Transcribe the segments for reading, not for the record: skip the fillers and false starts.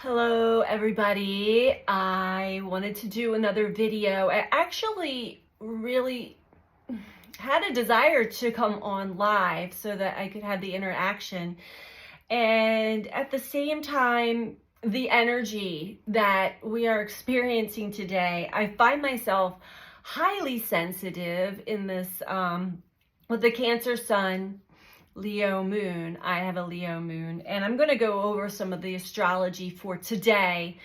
Hello everybody. I wanted to do another video. I actually really had a desire to come on live so that I could have the interaction. And at the same time, the energy that we are experiencing today, I find myself highly sensitive in this with the Cancer Sun, Leo moon. I have a Leo moon, and I'm going to go over some of the astrology for today,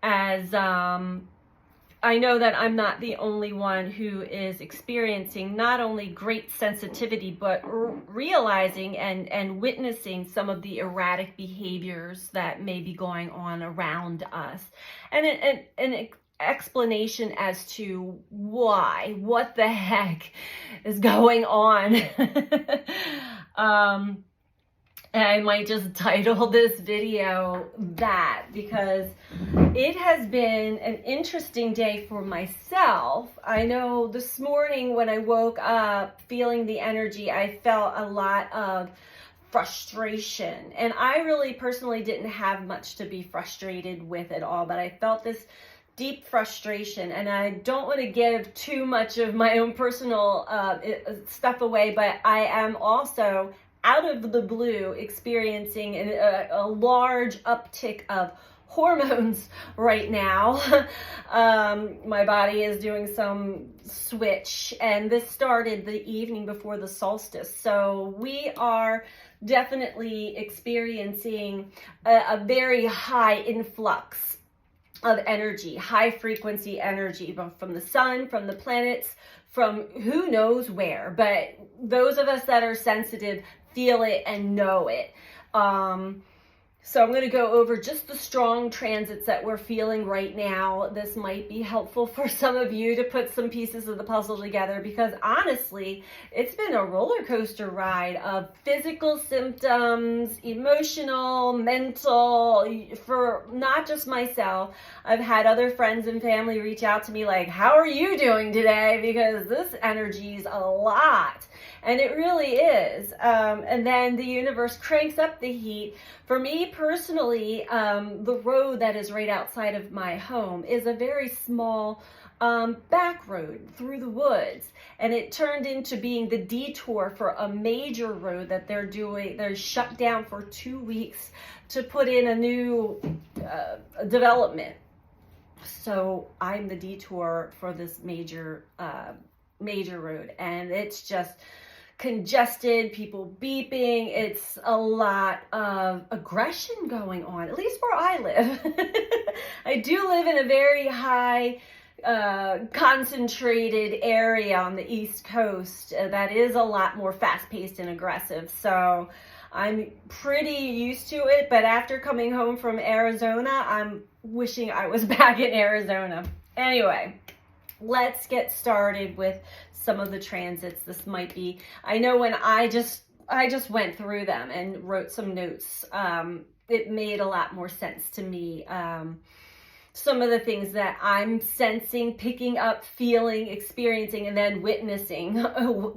as I know that I'm not the only one who is experiencing not only great sensitivity, but realizing and witnessing some of the erratic behaviors that may be going on around us, and an explanation as to why, what the heck is going on. I might just title this video that, because it has been an interesting day for myself. I know this morning when I woke up feeling the energy, I felt a lot of frustration, and I really personally didn't have much to be frustrated with at all, but I felt this deep frustration, and I don't want to give too much of my own personal stuff away, but I am also out of the blue experiencing a large uptick of hormones right now. My body is doing some switch, and this started the evening before the solstice, so we are definitely experiencing a very high influx of energy, high frequency energy, from the sun, from the planets, from who knows where. But those of us that are sensitive feel it and know it. So I'm going to go over just the strong transits that we're feeling right now. This might be helpful for some of you to put some pieces of the puzzle together, because honestly, it's been a roller coaster ride of physical symptoms, emotional, mental, for not just myself. I've had other friends and family reach out to me like, how are you doing today? Because this energy is a lot. And it really is. And then the universe cranks up the heat. For me personally, the road that is right outside of my home is a very small back road through the woods. And it turned into being the detour for a major road that they're doing. They're shut down for 2 weeks to put in a new development. So I'm the detour for this major road, and it's just congested, people beeping. It's a lot of aggression going on, at least where I live. I do live in a very high concentrated area on the East Coast that is a lot more fast-paced and aggressive, so I'm pretty used to it. But after coming home from Arizona, I'm wishing I was back in Arizona. Anyway, let's get started with some of the transits. This might be, I know when I just went through them and wrote some notes, it made a lot more sense to me. Some of the things that I'm sensing, picking up, feeling, experiencing, and then witnessing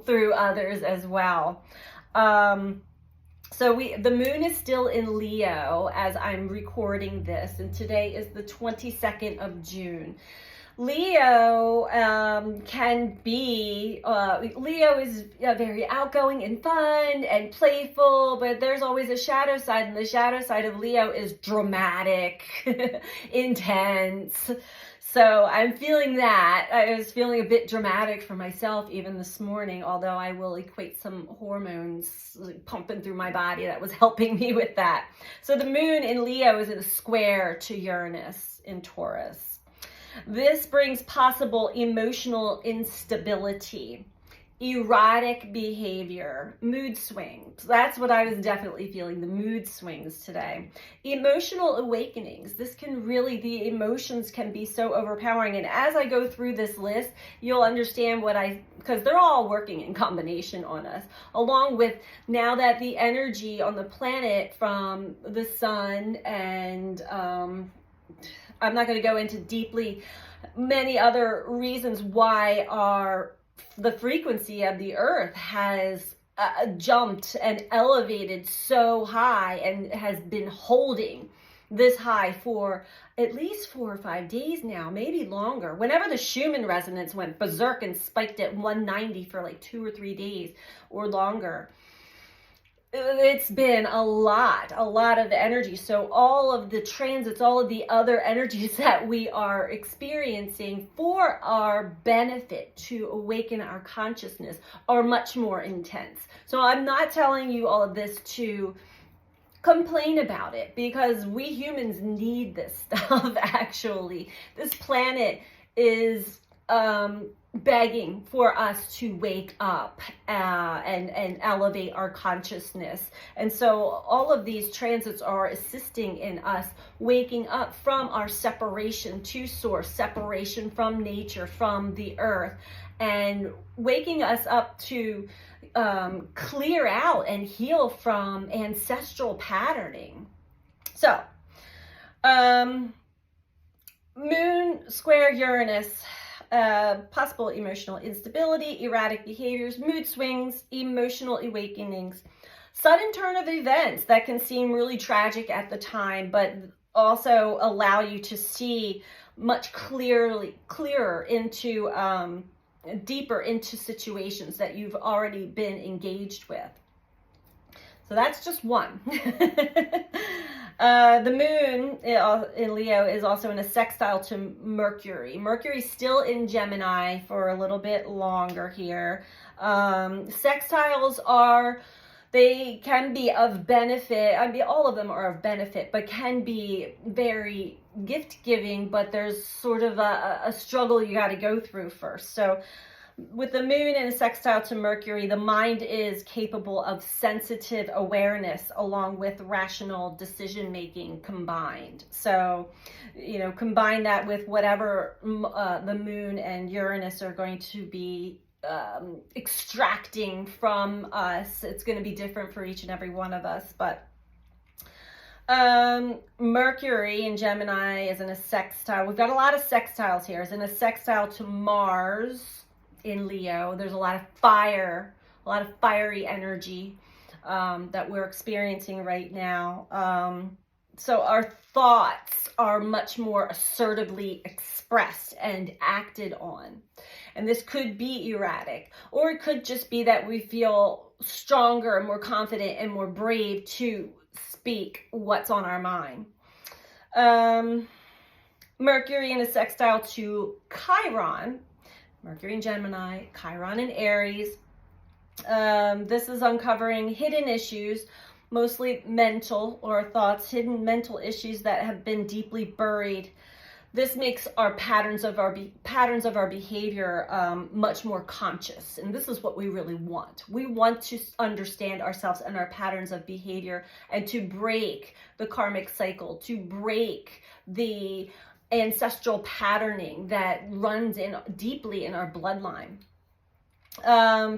through others as well. So the moon is still in Leo as I'm recording this, and today is the 22nd of June. Leo can be, Leo is very outgoing and fun and playful, but there's always a shadow side, and the shadow side of Leo is dramatic, intense. So I'm feeling that. I was feeling a bit dramatic for myself even this morning, although I will equate some hormones pumping through my body that was helping me with that. So the moon in Leo is in a square to Uranus in Taurus. This brings possible emotional instability, erratic behavior, mood swings. That's what I was definitely feeling, the mood swings today. Emotional awakenings. This can really, the emotions can be so overpowering. And as I go through this list, you'll understand because they're all working in combination on us, along with now that the energy on the planet from the sun and, I'm not going to go into deeply many other reasons why the frequency of the earth has jumped and elevated so high and has been holding this high for at least 4 or 5 days now, maybe longer. Whenever the Schumann resonance went berserk and spiked at 190 for like 2 or 3 days or longer, it's been a lot of energy. So all of the transits, all of the other energies that we are experiencing for our benefit to awaken our consciousness are much more intense. So I'm not telling you all of this to complain about it, because we humans need this stuff. Actually, this planet is begging for us to wake up and elevate our consciousness. And so all of these transits are assisting in us waking up from our separation to source, separation from nature, from the earth, and waking us up to clear out and heal from ancestral patterning. So, Moon square Uranus, possible emotional instability, erratic behaviors, mood swings, emotional awakenings, sudden turn of events that can seem really tragic at the time, but also allow you to see much clearer into deeper into situations that you've already been engaged with. So that's just one. The moon in Leo is also in a sextile to Mercury. Mercury's still in Gemini for a little bit longer here. Sextiles they can be of benefit. I mean, all of them are of benefit, but can be very gift-giving, but there's sort of a struggle you got to go through first. So with the moon in a sextile to Mercury, the mind is capable of sensitive awareness along with rational decision-making combined. So, combine that with whatever the moon and Uranus are going to be extracting from us. It's going to be different for each and every one of us, but Mercury in Gemini is in a sextile. We've got a lot of sextiles here. It's in a sextile to Mars in Leo. There's a lot of fire, a lot of fiery energy that we're experiencing right now. So our thoughts are much more assertively expressed and acted on. And this could be erratic, or it could just be that we feel stronger and more confident and more brave to speak what's on our mind. Mercury in a sextile to Chiron. Mercury in Gemini, Chiron in Aries. This is uncovering hidden issues, mostly mental or thoughts, hidden mental issues that have been deeply buried. This makes our patterns of our behavior much more conscious, and this is what we really want. We want to understand ourselves and our patterns of behavior, and to break the karmic cycle, to break the ancestral patterning that runs in deeply in our bloodline.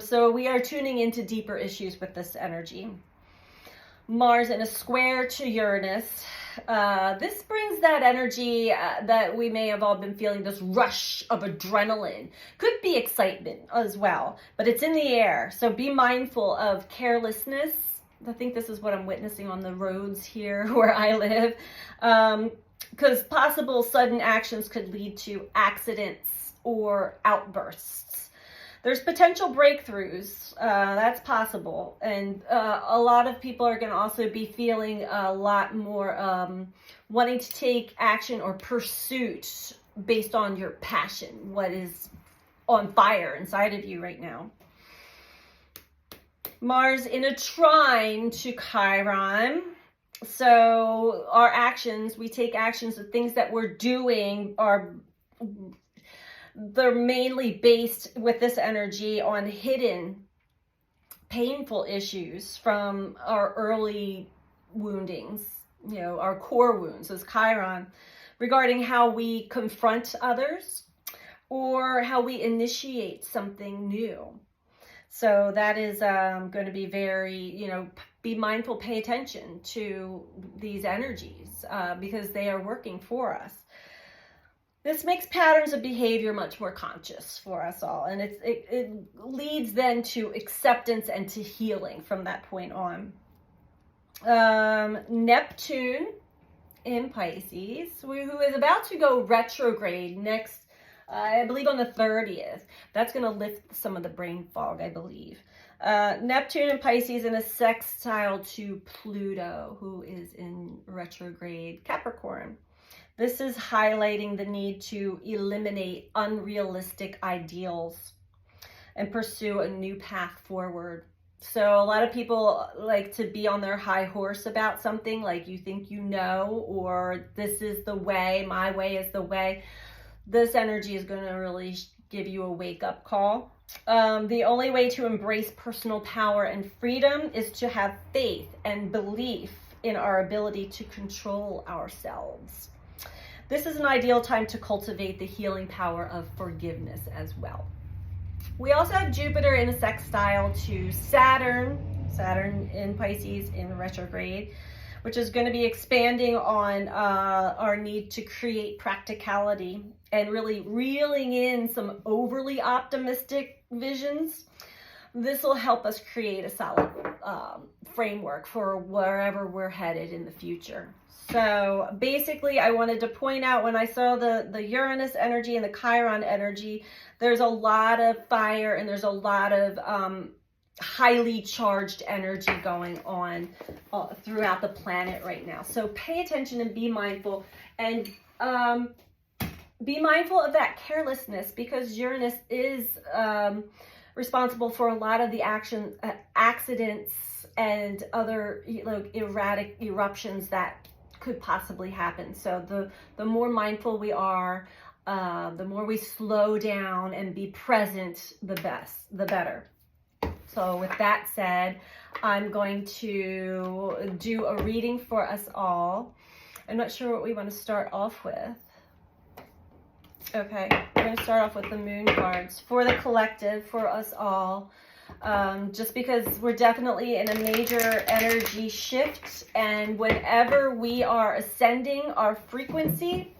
So we are tuning into deeper issues with this energy. Mars in a square to Uranus. This brings that energy that we may have all been feeling, this rush of adrenaline. Could be excitement as well, but it's in the air. So be mindful of carelessness. I think this is what I'm witnessing on the roads here where I live. Because possible sudden actions could lead to accidents or outbursts. There's potential breakthroughs, that's possible. And a lot of people are going to also be feeling a lot more wanting to take action or pursuit based on your passion, what is on fire inside of you right now. Mars in a trine to Chiron. So our actions, we take actions, the things that we're doing they're mainly based with this energy on hidden, painful issues from our early woundings, our core wounds as Chiron, regarding how we confront others or how we initiate something new. So that is going to be very, be mindful, pay attention to these energies because they are working for us. This makes patterns of behavior much more conscious for us all. And it leads then to acceptance and to healing from that point on. Neptune in Pisces, who is about to go retrograde next, I believe on the 30th. That's going to lift some of the brain fog, I believe. Neptune in Pisces in a sextile to Pluto, who is in retrograde Capricorn. This is highlighting the need to eliminate unrealistic ideals and pursue a new path forward. So a lot of people like to be on their high horse about something, like you think you know, or this is the way, my way is the way. This energy is going to really give you a wake-up call. The only way to embrace personal power and freedom is to have faith and belief in our ability to control ourselves. This is an ideal time to cultivate the healing power of forgiveness as well. We also have Jupiter in a sextile to Saturn in Pisces in retrograde, which is going to be expanding on our need to create practicality and really reeling in some overly optimistic visions. This will help us create a solid framework for wherever we're headed in the future. So basically, I wanted to point out when I saw the Uranus energy and the Chiron energy, there's a lot of fire and there's a lot of highly charged energy going on throughout the planet right now. So pay attention and be mindful, and be mindful of that carelessness, because Uranus is responsible for a lot of the accidents and other erratic eruptions that could possibly happen. So the more mindful we are, the more we slow down and be present, the better. So with that said, I'm going to do a reading for us all. I'm not sure what we want to start off with. Okay, we're going to start off with the moon cards for the collective, for us all. Just because we're definitely in a major energy shift, and whenever we are ascending our frequency,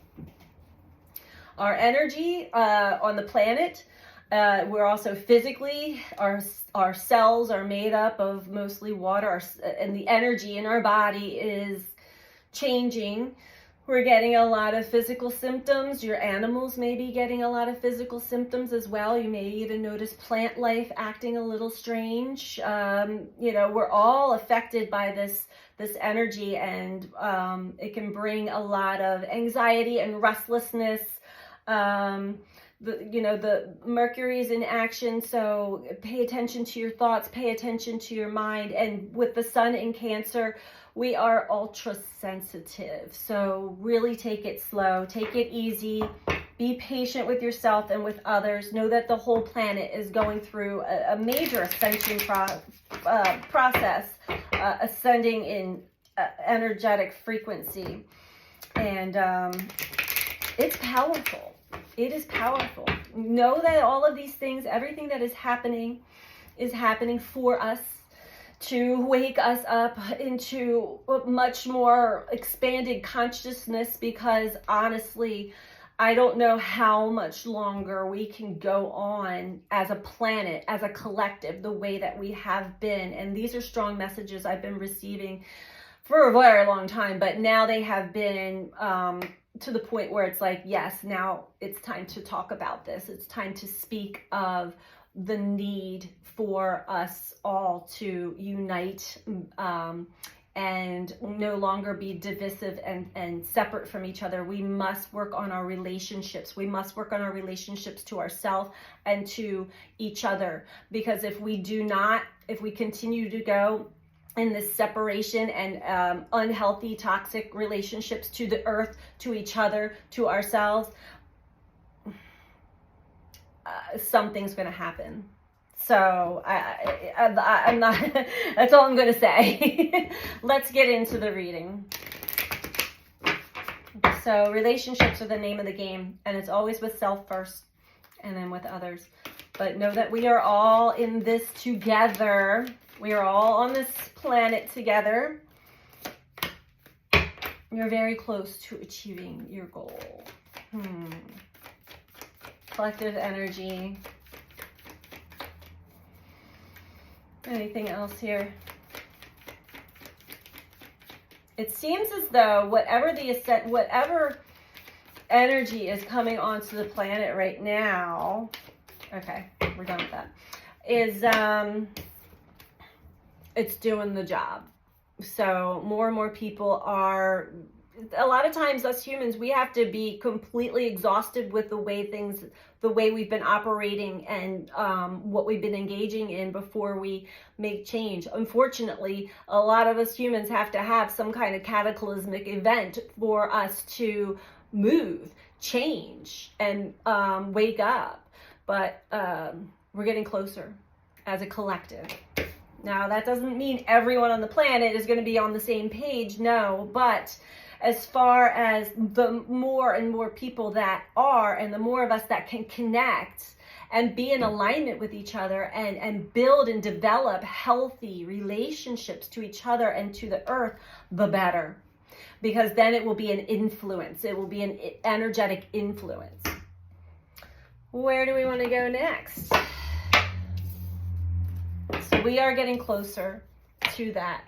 our energy on the planet, we're also physically, our cells are made up of mostly water, and the energy in our body is changing. We're getting a lot of physical symptoms. Your animals may be getting a lot of physical symptoms as well. You may even notice plant life acting a little strange. We're all affected by this energy, and it can bring a lot of anxiety and restlessness. The Mercury is in action, so pay attention to your thoughts, pay attention to your mind. And with the sun in Cancer, we are ultra sensitive. So really take it slow, take it easy, be patient with yourself and with others. Know that the whole planet is going through a major ascension process, ascending in energetic frequency. And it's powerful. It is powerful. Know that all of these things, everything that is happening for us, to wake us up into a much more expanded consciousness, because honestly, I don't know how much longer we can go on as a planet, as a collective, the way that we have been. And these are strong messages I've been receiving for a very long time, but now they have been to the point where it's like, yes, now it's time to talk about this. It's time to speak of the need for us all to unite and no longer be divisive and separate from each other. We must work on our relationships. We must work on our relationships to ourselves and to each other. Because if we continue to go in this separation and unhealthy, toxic relationships to the earth, to each other, to ourselves, something's going to happen. So I'm not, that's all I'm going to say. Let's get into the reading. So relationships are the name of the game, and it's always with self first and then with others. But know that we are all in this together. We are all on this planet together. You're very close to achieving your goal. Collective energy. Anything else here? It seems as though whatever energy is coming onto the planet right now, okay, we're done with that, is it's doing the job. So more and more people are, a lot of times us humans, we have to be completely exhausted with the way we've been operating and what we've been engaging in before we make change. Unfortunately, a lot of us humans have to have some kind of cataclysmic event for us to move, change, and wake up. But we're getting closer as a collective. Now, that doesn't mean everyone on the planet is going to be on the same page, no, but as far as the more and more people that are, and the more of us that can connect and be in alignment with each other and build and develop healthy relationships to each other and to the earth, the better. Because then it will be an influence. It will be an energetic influence. Where do we want to go next? So we are getting closer to that.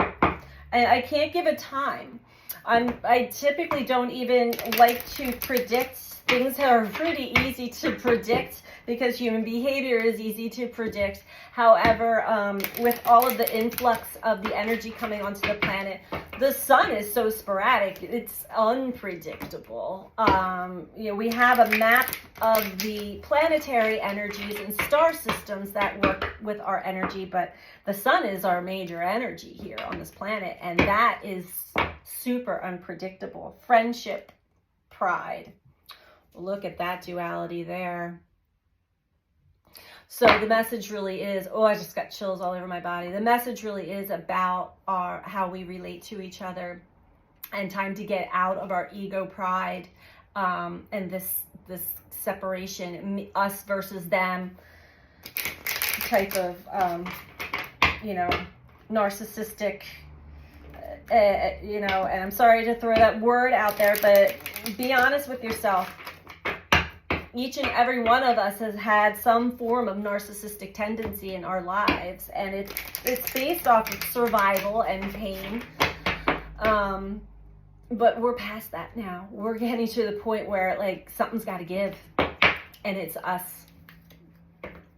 And I can't give a time. I typically don't even like to predict. Things are pretty easy to predict because human behavior is easy to predict. However, with all of the influx of the energy coming onto the planet, the sun is so sporadic, it's unpredictable. We have a map of the planetary energies and star systems that work with our energy, but the sun is our major energy here on this planet, and that is super unpredictable. Friendship, pride. Look at that duality there. So the message really is, I just got chills all over my body. The message really is about how we relate to each other, and time to get out of our ego pride and this separation, us versus them type of, narcissistic, and I'm sorry to throw that word out there, but be honest with yourself. Each and every one of us has had some form of narcissistic tendency in our lives, and it's based off of survival and pain. But we're past that now. We're getting to the point where something's got to give, and it's us.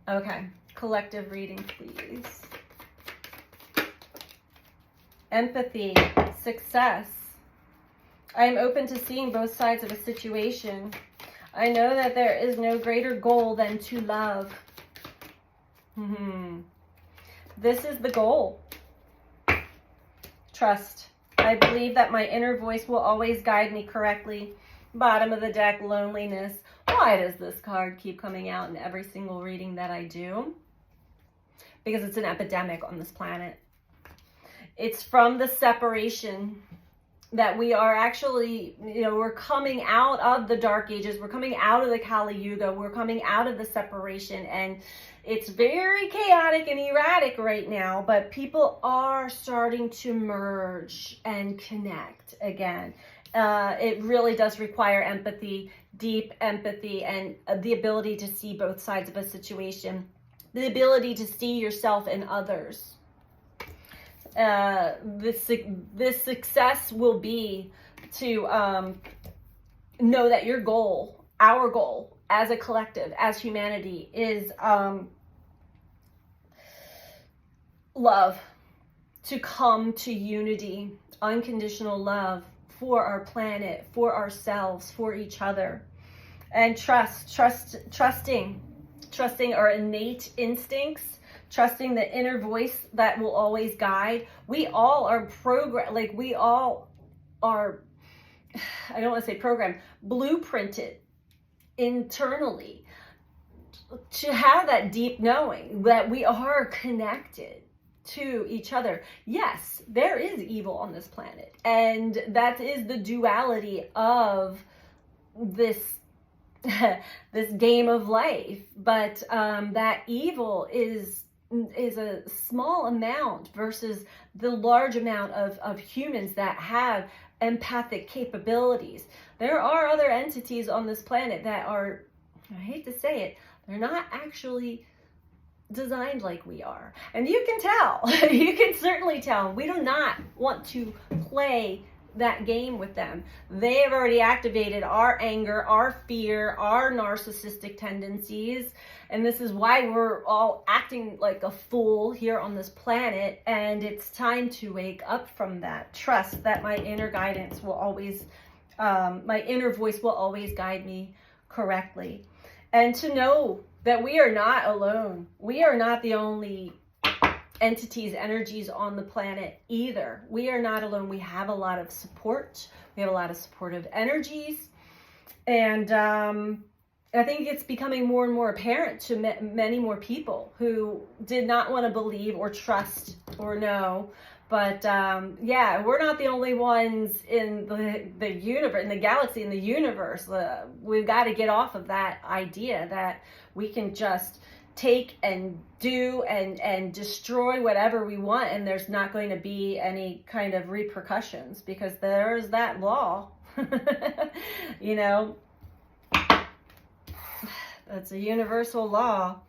Okay, collective reading, please. Empathy, success. I am open to seeing both sides of a situation. I know that there is no greater goal than to love. This is the goal. Trust. I believe that my inner voice will always guide me correctly. Bottom of the deck, loneliness. Why does this card keep coming out in every single reading that I do? Because it's an epidemic on this planet. It's from the separation that we are actually, we're coming out of the dark ages. We're coming out of the Kali Yuga. We're coming out of the separation, and it's very chaotic and erratic right now, but people are starting to merge and connect again. It really does require empathy, deep empathy, and the ability to see both sides of a situation, the ability to see yourself in others. This success will be to know that your goal, our goal as a collective, as humanity, is love, to come to unity, unconditional love for our planet, for ourselves, for each other, and trusting our innate instincts. Trusting the inner voice that will always guide. We all are programmed, we all are, I don't want to say programmed, blueprinted internally to have that deep knowing that we are connected to each other. Yes, there is evil on this planet, and that is the duality of this game of life, but that evil is a small amount versus the large amount of humans that have empathic capabilities. There are other entities on this planet that are, I hate to say it, they're not actually designed like we are. And you can tell, you can certainly tell. We do not want to play that game with them. They have already activated our anger, our fear, our narcissistic tendencies. And this is why we're all acting like a fool here on this planet. And it's time to wake up from that. Trust that my inner guidance will always, my inner voice will always guide me correctly. And to know that we are not alone. We are not the only entities, energies on the planet either. We are not alone. We have a lot of support. We have a lot of supportive energies. And I think it's becoming more and more apparent to many more people who did not want to believe or trust or know. But yeah, we're not the only ones in the universe, in the galaxy, in the universe. We've got to get off of that idea that we can just take and do and destroy whatever we want, and there's not going to be any kind of repercussions, because there's that law. You know, that's a universal law.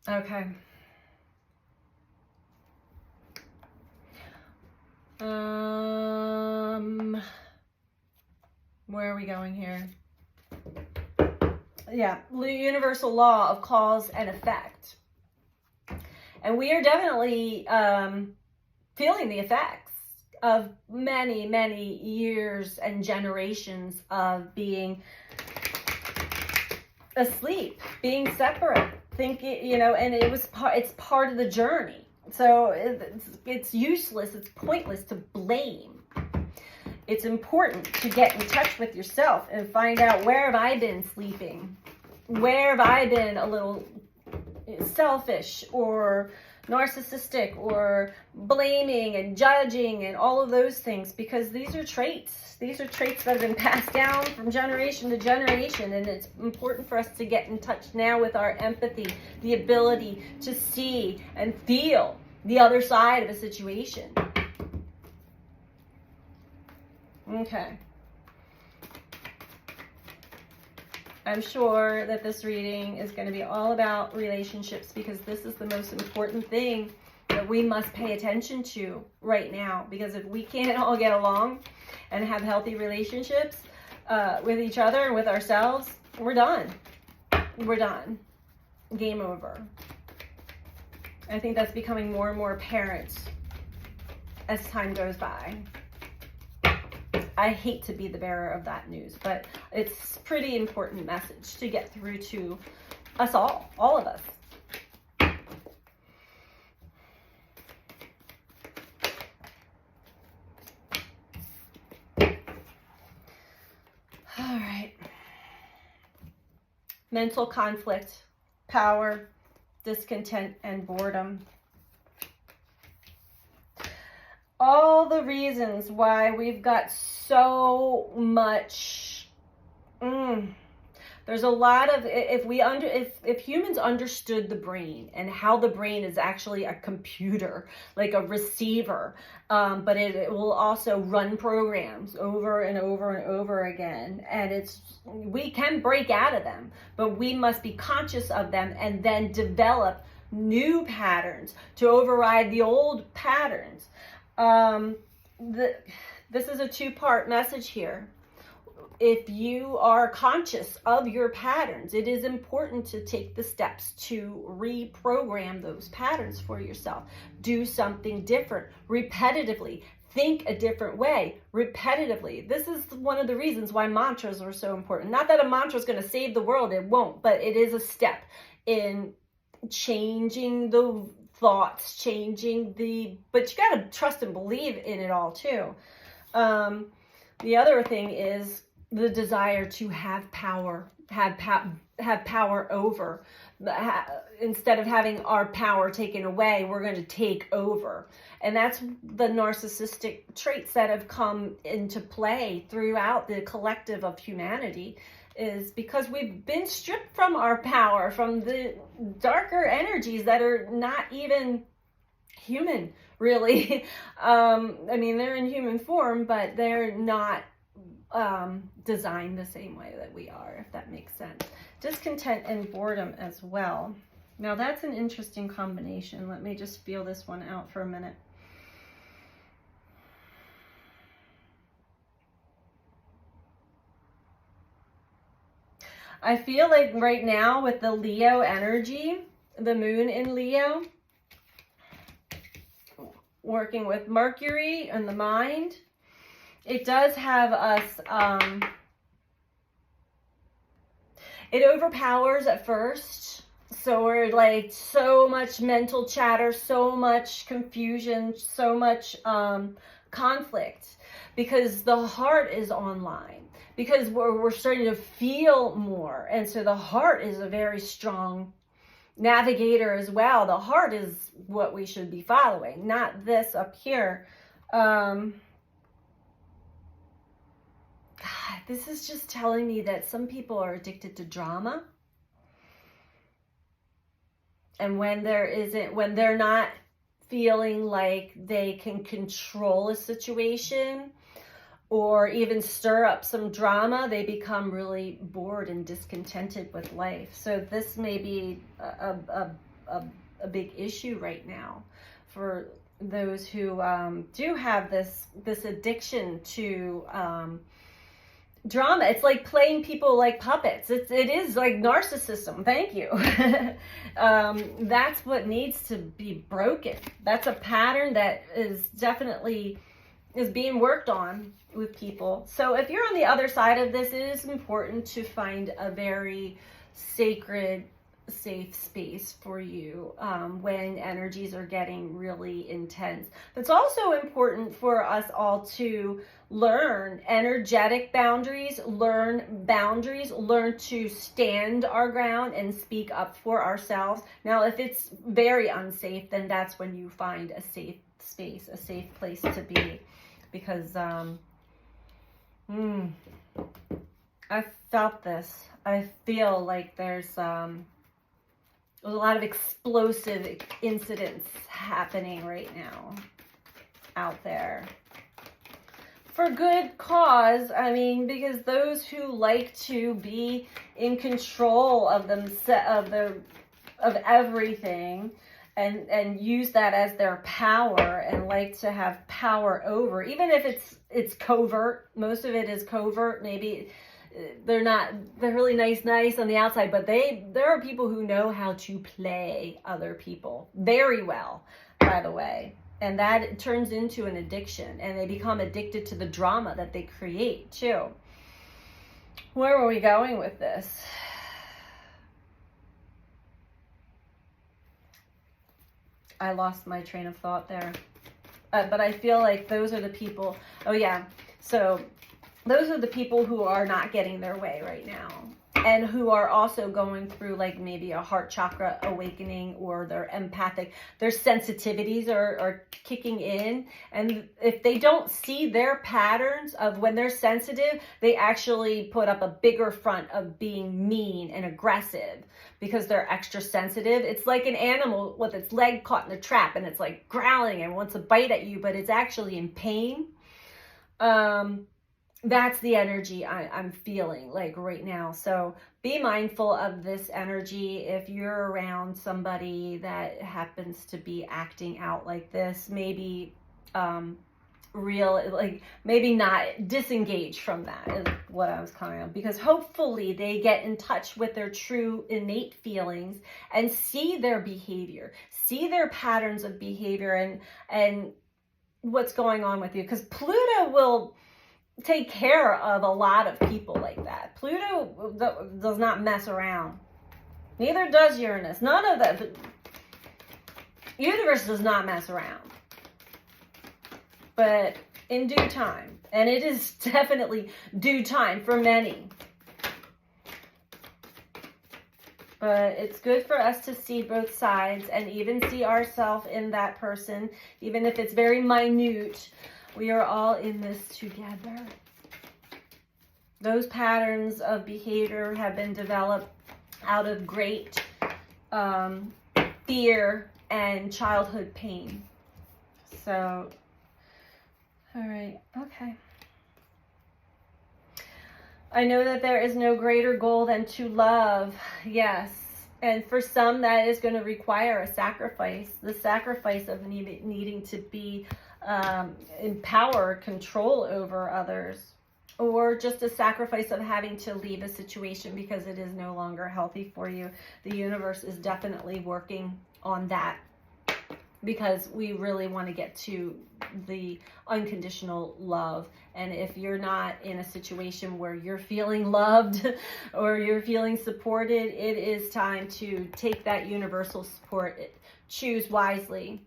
Okay. Where are we going here? Yeah, the universal law of cause and effect. And we are definitely feeling the effects of many, many years and generations of being asleep, being separate, you know, and it's part of the journey. So it's useless, it's pointless to blame. It's important to get in touch with yourself and find out, where have I been sleeping? Where have I been a little selfish or narcissistic or blaming and judging and all of those things? Because these are traits. These are traits that have been passed down from generation to generation, and it's important for us to get in touch now with our empathy, the ability to see and feel the other side of a situation. Okay. I'm sure that this reading is going to be all about relationships, because this is the most important thing that we must pay attention to right now. Because if we can't all get along and have healthy relationships with each other and with ourselves, we're done. We're done. Game over. I think that's becoming more and more apparent as time goes by. I hate to be the bearer of that news, but it's a pretty important message to get through to us all of us. All right. Mental conflict, power, discontent, and boredom. All the reasons why we've got so much. There's a lot of, if humans understood the brain and how the brain is actually a computer, like a receiver, but it will also run programs over and over and over again, and we can break out of them, but we must be conscious of them and then develop new patterns to override the old patterns. This is a two-part message here. If you are conscious of your patterns, it is important to take the steps to reprogram those patterns for yourself. Do something different repetitively. Think a different way repetitively. This is one of the reasons why mantras are so important. Not that a mantra is going to save the world, it won't, but it is a step in changing the thoughts, but you got to trust and believe in it all too. The other thing is the desire to have power, have power over. Instead of having our power taken away, we're going to take over. And that's the narcissistic traits that have come into play throughout the collective of humanity, is because we've been stripped from our power, from the darker energies that are not even human, really. I mean, they're in human form, but they're not designed the same way that we are, if that makes sense. discontent and boredom as well. Now that's an interesting combination. Let me just feel this one out for a minute. I feel like right now with the Leo energy, the moon in Leo, working with Mercury and the mind, it does have us, it overpowers at first. So we're like so much mental chatter, so much confusion, so much conflict, because the heart is online. Because we're starting to feel more. And so the heart is a very strong navigator as well. The heart is what we should be following, not this up here. God, this is just telling me that some people are addicted to drama. And when they're not feeling like they can control a situation, or even stir up some drama, they become really bored and discontented with life. So this may be a big issue right now for those who do have this addiction to drama. It's like playing people like puppets. It is like narcissism. Thank you. That's what needs to be broken. That's a pattern that is definitely being worked on with people. So if you're on the other side of this, it is important to find a very sacred, safe space for you when energies are getting really intense. It's also important for us all to learn energetic boundaries, learn to stand our ground and speak up for ourselves. Now, if it's very unsafe, then that's when you find a safe space, a safe place to be. Because I felt this. I feel like there's a lot of explosive incidents happening right now out there. For good cause. I mean, because those who like to be in control of of everything, and use that as their power, and like to have power over, even if it's covert. Most of it is covert. Maybe they're really nice on the outside, but there are people who know how to play other people very well, by the way, and that turns into an addiction, and they become addicted to the drama that they create too. Where were we going with this? I lost my train of thought there. But I feel like those are the people. Oh yeah. So those are the people who are not getting their way right now, and who are also going through like maybe a heart chakra awakening, or they're empathic. Their sensitivities are kicking in. And if they don't see their patterns of when they're sensitive, they actually put up a bigger front of being mean and aggressive because they're extra sensitive. It's like an animal with its leg caught in a trap, and it's like growling and wants to bite at you, but it's actually in pain. That's the energy I'm feeling like right now. So be mindful of this energy. If you're around somebody that happens to be acting out like this, maybe maybe not disengage from that is what I was calling on, because hopefully they get in touch with their true innate feelings and see their behavior, see their patterns of behavior, and what's going on with you, because Pluto will take care of a lot of people like that. Pluto does not mess around. Neither does Uranus. None of that. The universe does not mess around. But in due time. And it is definitely due time for many. But it's good for us to see both sides, and even see ourselves in that person, even if it's very minute. We are all in this together. Those patterns of behavior have been developed out of great fear and childhood pain. So, all right, okay. I know that there is no greater goal than to love. Yes. And for some, that is going to require a sacrifice. The sacrifice of needing to be in power, control over others. Or just a sacrifice of having to leave a situation because it is no longer healthy for you. The universe is definitely working on that, because we really want to get to the unconditional love. And if you're not in a situation where you're feeling loved or you're feeling supported, it is time to take that universal support. Choose wisely.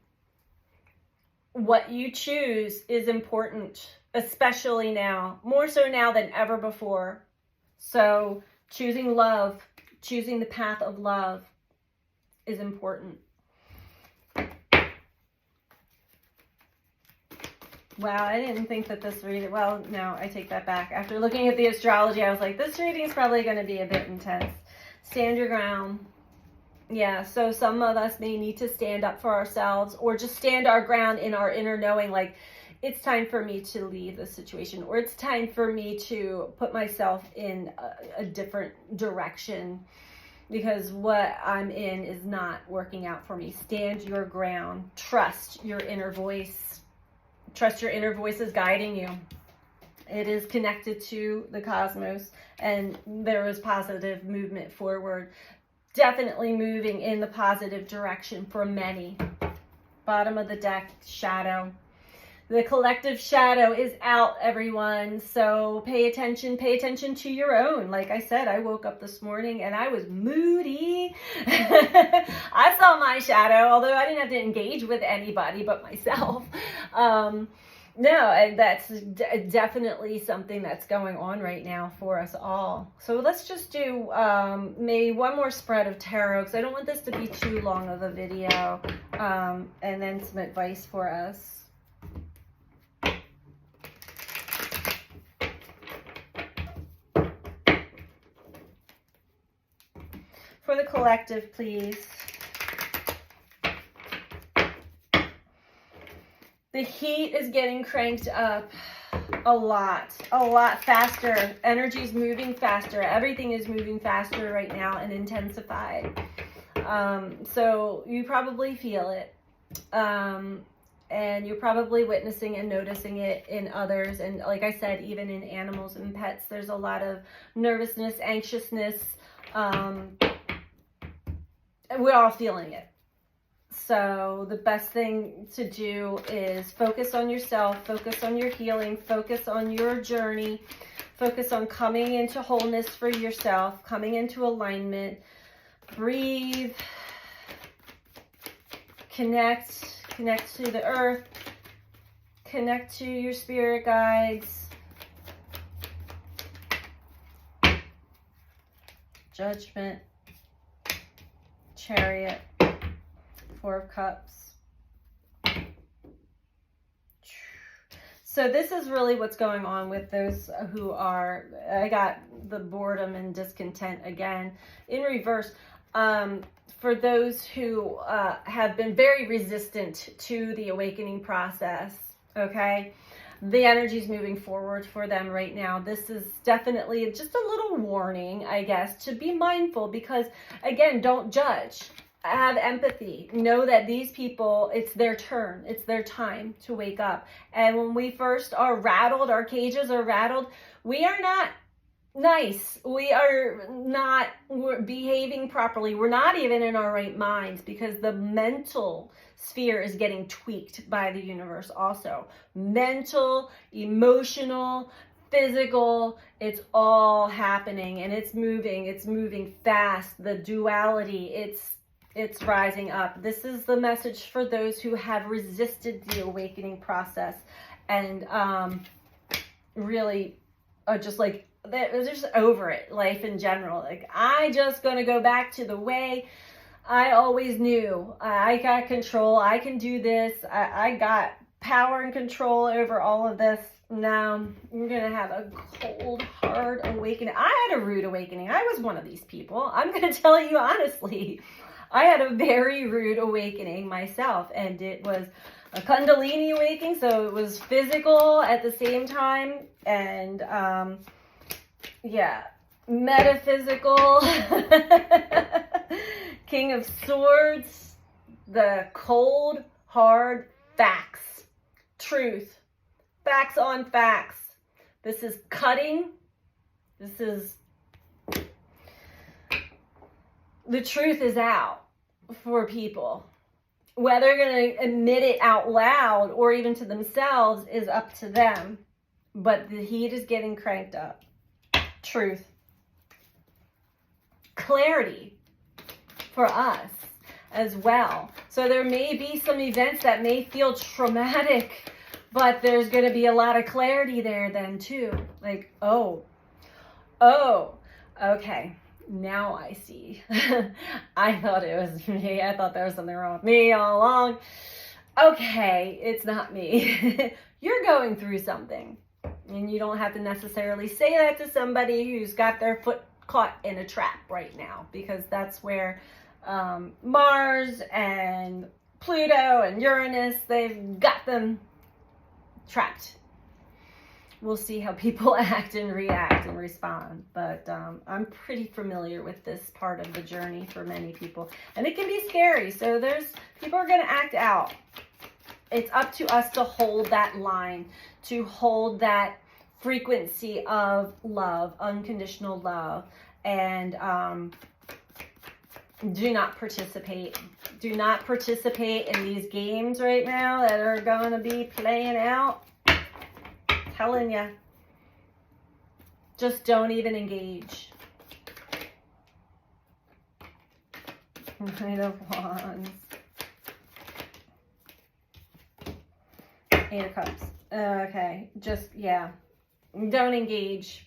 What you choose is important, especially now, more so now than ever before. So choosing love, choosing the path of love is important. Wow, I didn't think that this reading, well, no, I take that back. After looking at the astrology, I was like, this reading is probably going to be a bit intense. Stand your ground. Yeah, so some of us may need to stand up for ourselves, or just stand our ground in our inner knowing, like, it's time for me to leave the situation, or it's time for me to put myself in a different direction, because what I'm in is not working out for me. Stand your ground. Trust your inner voice. Trust your inner voice is guiding you. It is connected to the cosmos, and there is positive movement forward. Definitely moving in the positive direction for many. Bottom of the deck, shadow. The collective shadow is out, everyone. So pay attention to your own. Like I said, I woke up this morning and I was moody. I saw my shadow, although I didn't have to engage with anybody but myself. No, and that's definitely something that's going on right now for us all. So let's just do maybe one more spread of tarot, because I don't want this to be too long of a video, and then some advice for us. For the collective, please. The heat is getting cranked up a lot faster. Energy is moving faster. Everything is moving faster right now and intensified. So you probably feel it. And you're probably witnessing and noticing it in others. And like I said, even in animals and pets, there's a lot of nervousness, anxiousness. We're all feeling it. So the best thing to do is focus on yourself, focus on your healing, focus on your journey, focus on coming into wholeness for yourself, coming into alignment. Breathe, connect to the earth, connect to your spirit guides. Judgment, Chariot, Four of Cups. So this is really what's going on with those who are, I got the boredom and discontent again in reverse. For those who have been very resistant to the awakening process, okay? The energy is moving forward for them right now. This is definitely just a little warning, I guess, to be mindful, because, again, don't judge. Have empathy. Know that these people, it's their turn. It's their time to wake up. And when we first are rattled, our cages are rattled, we are not nice. We're behaving properly. We're not even in our right minds, because the mental sphere is getting tweaked by the universe also. Mental, emotional, physical, it's all happening, and it's moving fast. The duality, it's rising up. This is the message for those who have resisted the awakening process and really are just like, they're just over it, life in general. Like, I just gonna go back to the way I always knew. I got control. I can do this. I got power and control over all of this. Now you're gonna have a cold, hard awakening. I had a rude awakening. I was one of these people. I'm gonna tell you honestly. I had a very rude awakening myself, and it was a Kundalini awakening, so it was physical at the same time, and yeah, metaphysical, King of Swords, the cold, hard facts, truth, facts on facts. This is cutting. This is, the truth is out for people. Whether they're going to admit it out loud or even to themselves is up to them. But the heat is getting cranked up. Truth. Clarity for us as well. So there may be some events that may feel traumatic, but there's going to be a lot of clarity there then too. Like, oh, okay. Now I see. I thought it was me. I thought there was something wrong with me all along. Okay, it's not me. You're going through something. And you don't have to necessarily say that to somebody who's got their foot caught in a trap right now. Because that's where Mars and Pluto and Uranus, they've got them trapped. We'll see how people act and react and respond. But I'm pretty familiar with this part of the journey for many people. And it can be scary. So people are going to act out. It's up to us to hold that line, to hold that frequency of love, unconditional love. And do not participate. Do not participate in these games right now that are going to be playing out. Telling you, just don't even engage. Knight of Wands. Eight of Cups. Okay, just, yeah, don't engage.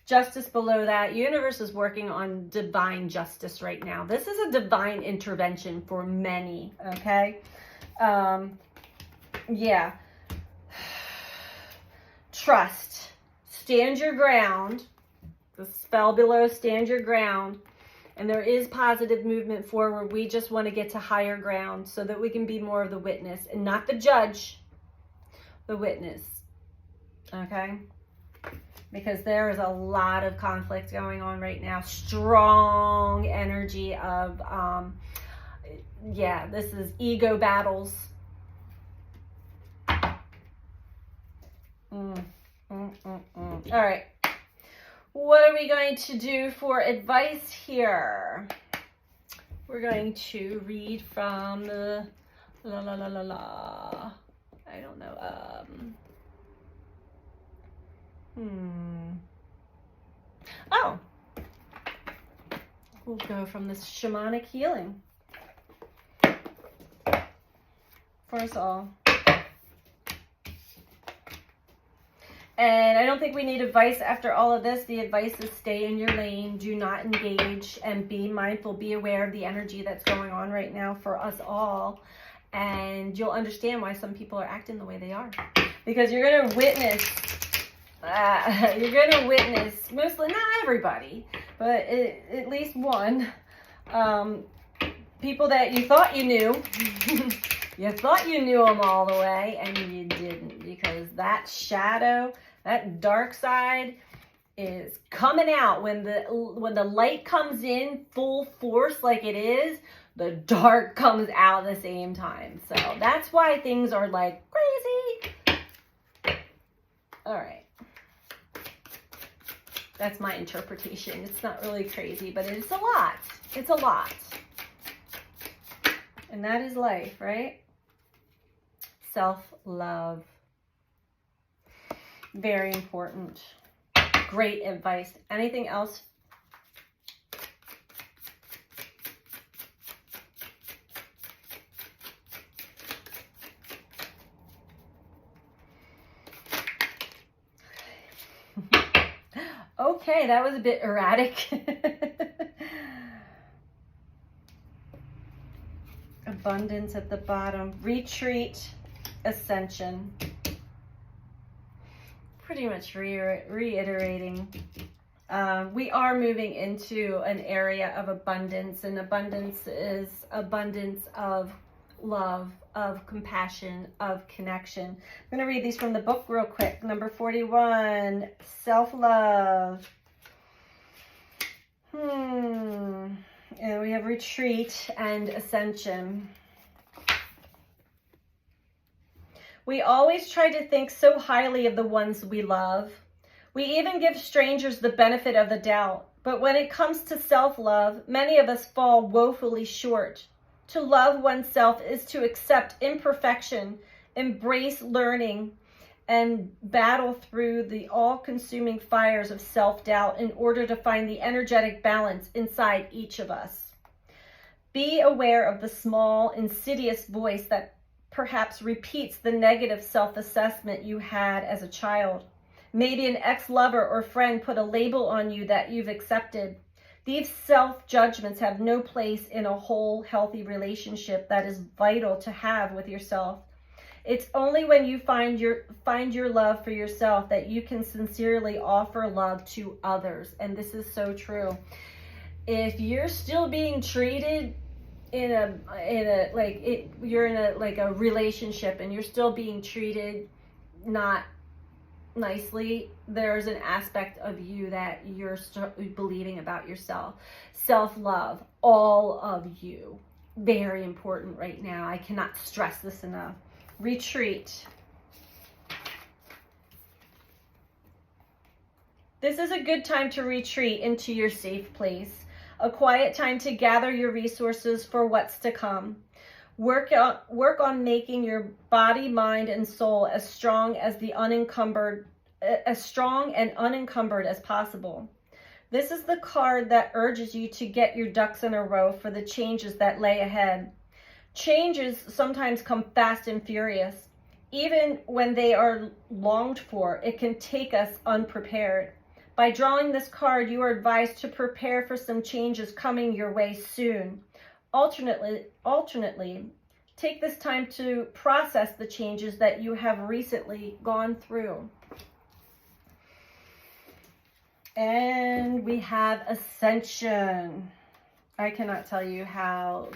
Justice below that. Universe is working on divine justice right now. This is a divine intervention for many, okay? Yeah. Trust. Stand your ground. The spell below, stand your ground. And there is positive movement forward. We just want to get to higher ground so that we can be more of the witness and not the judge, the witness. Okay? Because there is a lot of conflict going on right now. Strong energy of, yeah, this is ego battles. All right. What are we going to do for advice here? We're going to read from the I don't know. Oh. We'll go from this shamanic healing for us all. And I don't think we need advice after all of this. The advice is stay in your lane, do not engage, and be mindful, be aware of the energy that's going on right now for us all. And you'll understand why some people are acting the way they are. Because you're going to witness, mostly, not everybody, but at least one, people that you thought you knew. You thought you knew them all the way, and you didn't, because that shadow, that dark side is coming out. When the light comes in full force like it is, the dark comes out at the same time. So that's why things are like crazy. All right. That's my interpretation. It's not really crazy, but it's a lot. It's a lot. And that is life, right? Self-love. Very important. Great advice. Anything else? Okay, that was a bit erratic. Abundance at the bottom. Retreat. Ascension. Pretty much reiterating. We are moving into an area of abundance, and abundance is abundance of love, of compassion, of connection. I'm going to read these from the book real quick. Number 41, self-love. And we have retreat and ascension. We always try to think so highly of the ones we love. We even give strangers the benefit of the doubt. But when it comes to self-love, many of us fall woefully short. To love oneself is to accept imperfection, embrace learning, and battle through the all-consuming fires of self-doubt in order to find the energetic balance inside each of us. Be aware of the small, insidious voice that perhaps repeats the negative self-assessment you had as a child. Maybe an ex-lover or friend put a label on you that you've accepted. These self-judgments have no place in a whole, healthy relationship that is vital to have with yourself. It's only when you find your love for yourself that you can sincerely offer love to others. And this is so true. If you're still being treated you're in a relationship and you're still being treated not nicely, there's an aspect of you that you're believing about yourself. Self-love, all of you, very important right now. I cannot stress this enough. Retreat. This is a good time to retreat into your safe place, a quiet time to gather your resources for what's to come. Work on making your body, mind, and soul as strong and unencumbered as possible. This is the card that urges you to get your ducks in a row for the changes that lay ahead. Changes sometimes come fast and furious. Even when they are longed for, it can take us unprepared. By drawing this card, you are advised to prepare for some changes coming your way soon. Alternately, take this time to process the changes that you have recently gone through. And we have Ascension. I cannot tell you how,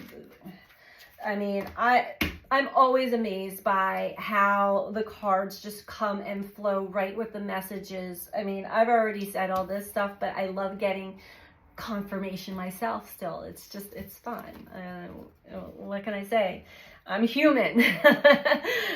I'm always amazed by how the cards just come and flow right with the messages. I've already said all this stuff, but I love getting confirmation myself still. It's fun. What can I say? I'm human.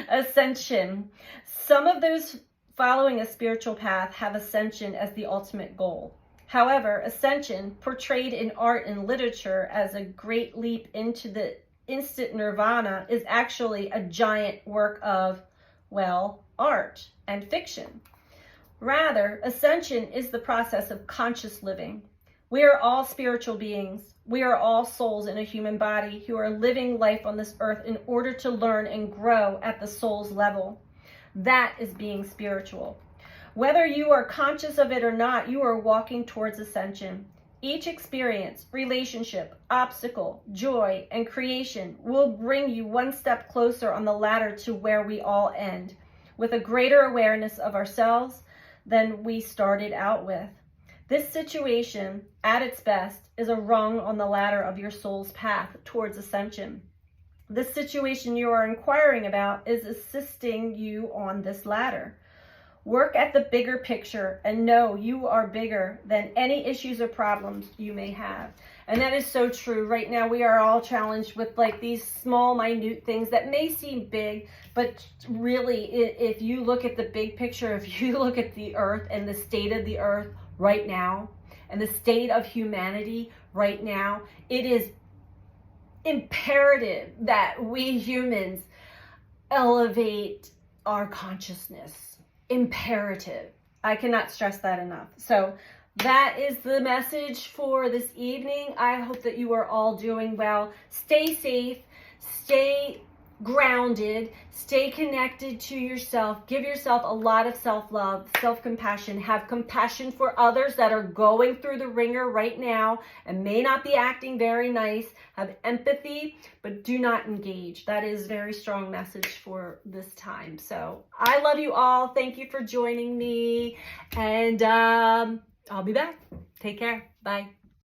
Ascension. Some of those following a spiritual path have ascension as the ultimate goal. However, ascension, portrayed in art and literature as a great leap into the instant nirvana, is actually a giant work of, art and fiction. Rather, ascension is the process of conscious living. We are all spiritual beings. We are all souls in a human body who are living life on this earth in order to learn and grow at the soul's level. That is being spiritual. Whether you are conscious of it or not, you are walking towards ascension. Each experience, relationship, obstacle, joy, and creation will bring you one step closer on the ladder to where we all end, with a greater awareness of ourselves than we started out with. This situation, at its best, is a rung on the ladder of your soul's path towards ascension. The situation you are inquiring about is assisting you on this ladder. Work at the bigger picture and know you are bigger than any issues or problems you may have. And that is so true. Right now, we are all challenged with these small, minute things that may seem big, but really, if you look at the big picture, if you look at the earth and the state of the earth right now, and the state of humanity right now, it is imperative that we humans elevate our consciousness. Imperative. I cannot stress that enough. So that is the message for this evening. I hope that you are all doing well. Stay safe, stay grounded, stay connected to yourself. Give yourself a lot of self-love, self-compassion. Have compassion for others that are going through the ringer right now and may not be acting very nice. Have empathy, but do not engage. That is a very strong message for this time. So I love you all. Thank you for joining me. And I'll be back. Take care. Bye.